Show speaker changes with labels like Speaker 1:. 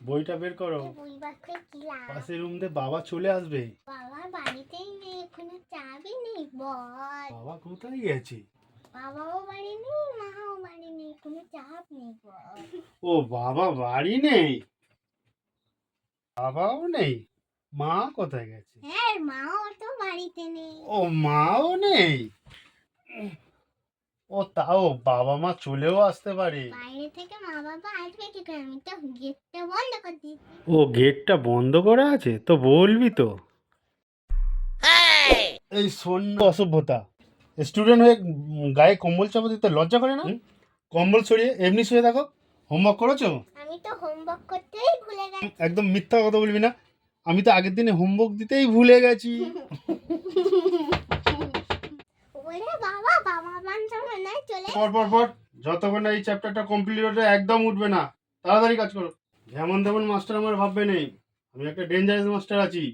Speaker 1: বইটা বের করো।
Speaker 2: বই বার করে কি লাভ?
Speaker 1: পাশের রুম থেকে বাবা চলে আসবে।
Speaker 2: বাবা বাড়িতেই নেই, কোনো চাবি নেই। বল
Speaker 1: বাবা কোথায় গেছে?
Speaker 2: বাবাও বাড়ি নেই, মাও বাড়ি নেই, কোনো চাপ নেই। বল
Speaker 1: ও বাবা বাড়ি নেই, বাবাও নেই, মা কোথায় গেছে?
Speaker 2: হ্যাঁ, মাও তো বাড়িতে নেই।
Speaker 1: ও মাও নেই। ও তাও বাবা মা চলেও আসতে পারে।
Speaker 2: বাইরে থেকে মা বাবা আসবে কি করে? আমি তো গেটটা বন্ধ করে দিয়েছি।
Speaker 1: ও গেটটা বন্ধ করা আছে তো বলবি তো। এই শোন না, অসভ্যতা, স্টুডেন্ট হয়ে গায়ে কম্বল চাপা দিতে লজ্জা করে না? কম্বল সরিয়ে এমনি শুয়ে থাকো। হোমওয়ার্ক করেছো?
Speaker 2: আমি তো হোমওয়ার্ক করতেই ভুলে গেছি।
Speaker 1: একদম মিথ্যা কথা বলবি না। আমি তো আগের দিনে হোমওয়ার্ক দিতেই ভুলে গেছি।
Speaker 2: ওরে বাবা, বাবা মানতে মনে হয় চলে।
Speaker 1: পর পর পর, যতক্ষণ না এই চ্যাপ্টারটা কমপ্লিট হতে একদম উঠবে না। তাড়াতাড়ি কাজ করো। যেমন তেমন মাস্টার আমার ভাববে নেই, আমি একটা ডেঞ্জারাস মাস্টার আছি।